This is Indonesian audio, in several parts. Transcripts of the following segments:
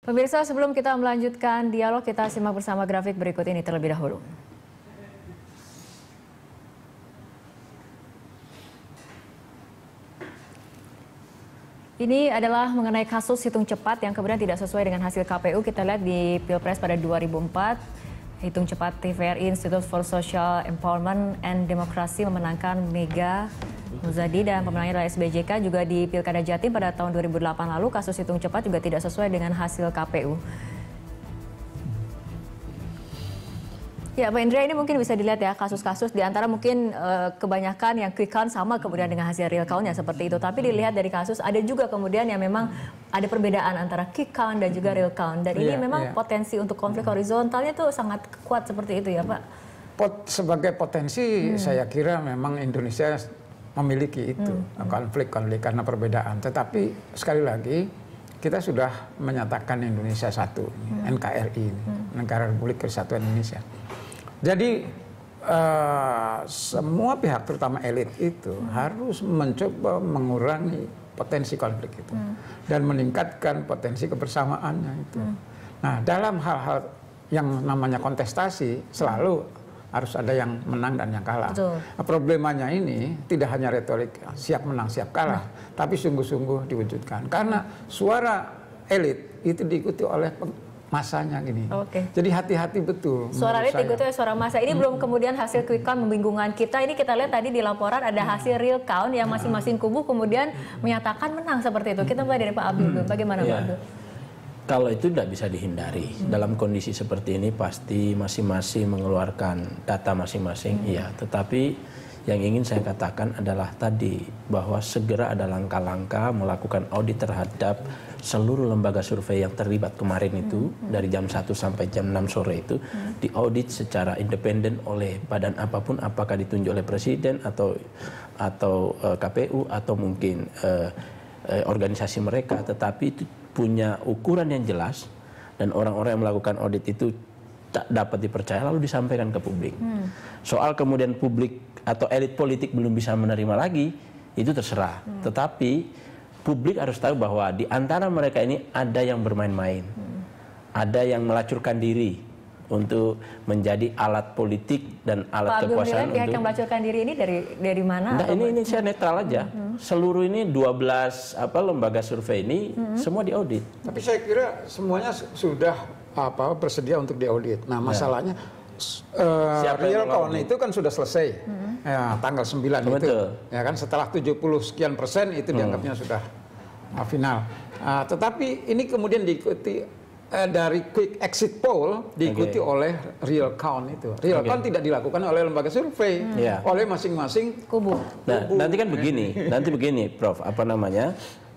Pemirsa, sebelum kita melanjutkan dialog, kita simak bersama grafik berikut ini terlebih dahulu. Ini adalah mengenai kasus hitung cepat yang kemudian tidak sesuai dengan hasil KPU. Kita lihat di Pilpres pada 2004, hitung cepat TVRI Institute for Social Empowerment and Democracy memenangkan Mega Muzadi dan pemenangnya adalah SBJK. Juga di Pilkada Jatim pada tahun 2008 lalu, kasus hitung cepat juga tidak sesuai dengan hasil KPU. Ya, Pak Indra, ini mungkin bisa dilihat ya kasus-kasus di antara mungkin kebanyakan yang quick count sama kemudian dengan hasil real count-nya seperti itu. Tapi dilihat dari kasus ada juga kemudian yang memang ada perbedaan antara quick count dan juga real count. Dan ini memang potensi untuk konflik horizontalnya itu sangat kuat seperti itu ya, Pak? Sebagai potensi saya kira memang Indonesia memiliki itu konflik karena perbedaan. Tetapi sekali lagi kita sudah menyatakan Indonesia satu, NKRI, Negara Republik Kesatuan Indonesia. Jadi semua pihak terutama elit itu harus mencoba mengurangi potensi konflik itu dan meningkatkan potensi kebersamaannya itu. Nah, dalam hal-hal yang namanya kontestasi selalu harus ada yang menang dan yang kalah. Nah, problemanya ini tidak hanya retorik siap menang siap kalah, tapi sungguh-sungguh diwujudkan karena suara elit itu diikuti oleh masanya gini. Jadi hati-hati betul. Suara elit diikuti oleh suara massa. Ini belum kemudian hasil quick count membingungkan kita. Ini kita lihat tadi di laporan ada hasil real count yang masing-masing kubu kemudian menyatakan menang seperti itu. Kita mulai dari Pak Abdul. Bagaimana Pak Abdul? Kalau itu tidak bisa dihindari. Dalam kondisi seperti ini pasti masing-masing mengeluarkan data masing-masing. Iya, tetapi yang ingin saya katakan adalah tadi bahwa segera ada langkah-langkah melakukan audit terhadap seluruh lembaga survei yang terlibat kemarin itu dari jam 1 sampai jam 6 sore itu diaudit secara independen oleh badan apapun, apakah ditunjuk oleh presiden atau KPU atau mungkin organisasi mereka, tetapi itu punya ukuran yang jelas dan orang-orang yang melakukan audit itu tak dapat dipercaya lalu disampaikan ke publik. Soal kemudian publik atau elit politik belum bisa menerima lagi, itu terserah. Tetapi publik harus tahu bahwa di antara mereka ini ada yang bermain-main, ada yang melacurkan diri untuk menjadi alat politik dan alat kekuasaan. Pihak yang melacurkan diri ini dari mana? Nah, ini saya netral aja. Seluruh ini 12 lembaga survei ini semua diaudit. Tapi saya kira semuanya sudah bersedia untuk diaudit. Nah, masalahnya real count itu kan sudah selesai. Ya, tanggal 9 itu. Ya kan setelah 70% itu dianggapnya sudah final. Tetapi ini kemudian diikuti dari quick exit poll diikuti oleh real count itu. Real count tidak dilakukan oleh lembaga survei, oleh masing-masing kubu. Nah, nanti kan begini, Prof.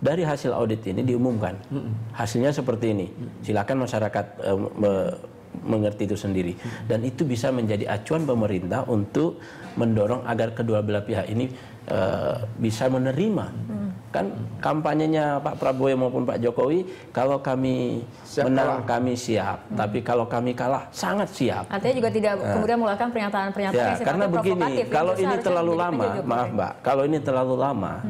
Dari hasil audit ini diumumkan. Hasilnya seperti ini. Silakan masyarakat mengerti itu sendiri. Dan itu bisa menjadi acuan pemerintah untuk mendorong agar kedua belah pihak ini bisa menerima. Kan kampanyenya Pak Prabowo maupun Pak Jokowi, kalau kami menang kami siap, tapi kalau kami kalah sangat siap. Artinya juga tidak kemudian melakukan pernyataan-pernyataan karena begini, kalau ini terlalu lama, maaf Mbak, kalau ini terlalu lama,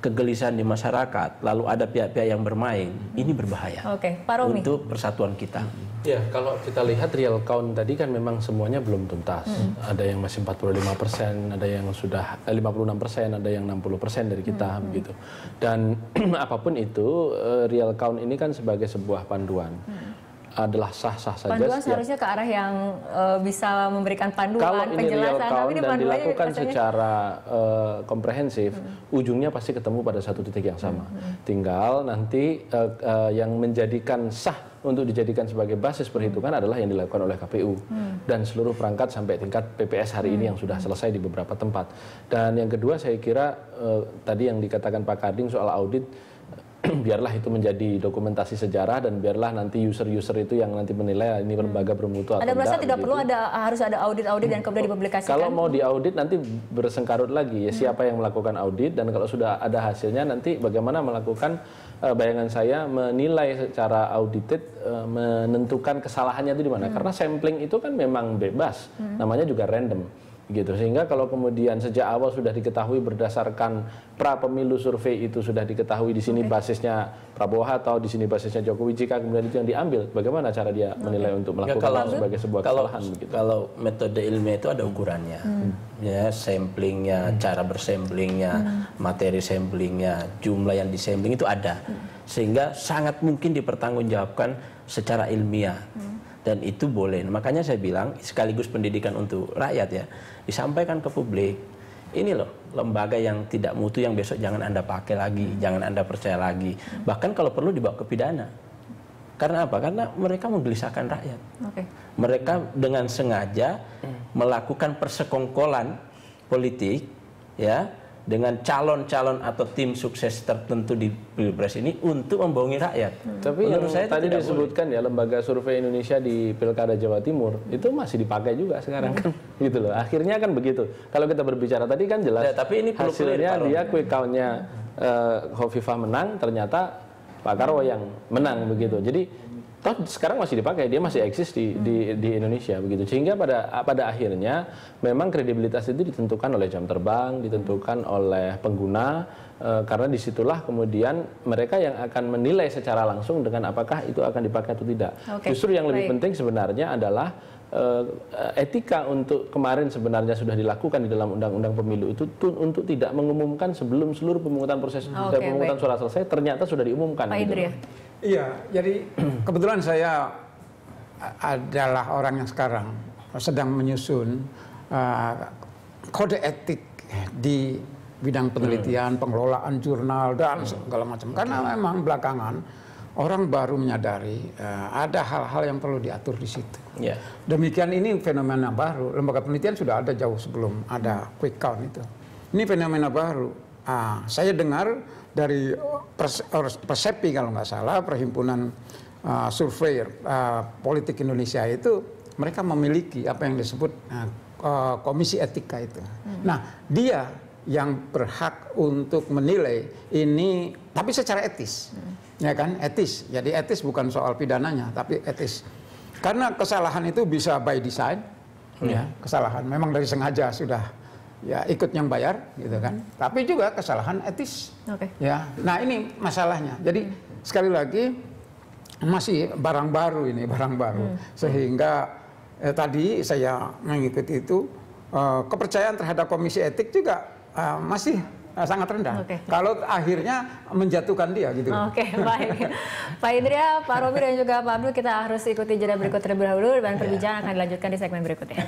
kegelisahan di masyarakat, lalu ada pihak-pihak yang bermain, ini berbahaya Pak Romi. untuk persatuan kita. Ya, kalau kita lihat real count tadi kan memang semuanya belum tuntas. Ada yang masih 45%, ada yang sudah 56%, ada yang 60% dari kita begitu. Dan apapun itu, real count ini kan sebagai sebuah panduan. Adalah sah-sah saja. Panduan seharusnya ke arah yang bisa memberikan panduan, kalau ini real count dan dilakukan secara komprehensif, ujungnya pasti ketemu pada satu titik yang sama. Tinggal nanti yang menjadikan sah untuk dijadikan sebagai basis perhitungan adalah yang dilakukan oleh KPU dan seluruh perangkat sampai tingkat PPS hari ini yang sudah selesai di beberapa tempat. Dan yang kedua saya kira tadi yang dikatakan Pak Karding soal audit, biarlah itu menjadi dokumentasi sejarah dan biarlah nanti user-user itu yang nanti menilai ini lembaga bermutu atau tidak. Ada merasa tidak perlu harus ada audit-audit dan kemudian dipublikasikan? Kalau mau diaudit nanti bersengkarut lagi ya siapa yang melakukan audit, dan kalau sudah ada hasilnya nanti bagaimana melakukan bayangan saya menilai secara audited, menentukan kesalahannya itu di mana. Karena sampling itu kan memang bebas, namanya juga random. gitu. Sehingga kalau kemudian sejak awal sudah diketahui berdasarkan pra pemilu survei itu sudah diketahui di sini basisnya Prabowo atau di sini basisnya Jokowi, jika kemudian itu yang diambil, bagaimana cara dia menilai untuk melakukan sebagai sebuah kesalahan begitu? Kalau metode ilmiah itu ada ukurannya, ya samplingnya, cara bersamplingnya, materi samplingnya, jumlah yang disampling itu ada, sehingga sangat mungkin dipertanggungjawabkan secara ilmiah. Dan itu boleh. Makanya saya bilang sekaligus pendidikan untuk rakyat ya, disampaikan ke publik. Ini loh lembaga yang tidak mutu yang besok jangan Anda pakai lagi, jangan Anda percaya lagi. Bahkan kalau perlu dibawa ke pidana. Karena apa? Karena mereka menggelisahkan rakyat. Mereka dengan sengaja melakukan persekongkolan politik ya, dengan calon-calon atau tim sukses tertentu di Pilpres ini untuk membohongi rakyat. Tapi menurut saya tadi disebutkan boleh. Ya lembaga survei Indonesia di Pilkada Jawa Timur itu masih dipakai juga sekarang kan, gitu loh. Akhirnya kan begitu. Kalau kita berbicara tadi kan jelas. Ya, tapi ini hasilnya dia quick count-nya Hovifah menang, ternyata Pak Karwo yang menang begitu. Jadi toh sekarang masih dipakai, dia masih eksis di Indonesia begitu. Sehingga pada akhirnya memang kredibilitas itu ditentukan oleh jam terbang, ditentukan oleh pengguna, karena disitulah kemudian mereka yang akan menilai secara langsung dengan apakah itu akan dipakai atau tidak. Justru yang lebih penting sebenarnya adalah etika untuk kemarin sebenarnya sudah dilakukan di dalam undang-undang pemilu itu untuk tidak mengumumkan sebelum seluruh pemungutan pemungutan suara selesai, ternyata sudah diumumkan. Pak Indri ya? Iya, jadi kebetulan saya adalah orang yang sekarang sedang menyusun kode etik di bidang penelitian, pengelolaan jurnal dan segala macam. Karena memang belakangan orang baru menyadari ada hal-hal yang perlu diatur di situ. Demikian ini fenomena baru. Lembaga penelitian sudah ada jauh sebelum ada quick count itu. Ini fenomena baru. Saya dengar dari Persepi kalau nggak salah, perhimpunan surveyor politik Indonesia itu, mereka memiliki apa yang disebut komisi etika itu. Nah, dia yang berhak untuk menilai ini, tapi secara etis, ya kan, etis. Jadi etis bukan soal pidananya, tapi etis. Karena kesalahan itu bisa by design, ya, kesalahan memang dari sengaja sudah. Ya ikut yang bayar gitu kan, tapi juga kesalahan etis. Ya, nah ini masalahnya. Jadi sekali lagi masih barang baru ini, barang baru, sehingga tadi saya mengikuti itu kepercayaan terhadap komisi etik juga masih sangat rendah. Kalau akhirnya menjatuhkan dia gitu. Baik. Pak Indria, Pak Romi dan juga Pak Abdul, kita harus ikuti jeda berikut terlebih dahulu dan perbincangan akan dilanjutkan di segmen berikutnya.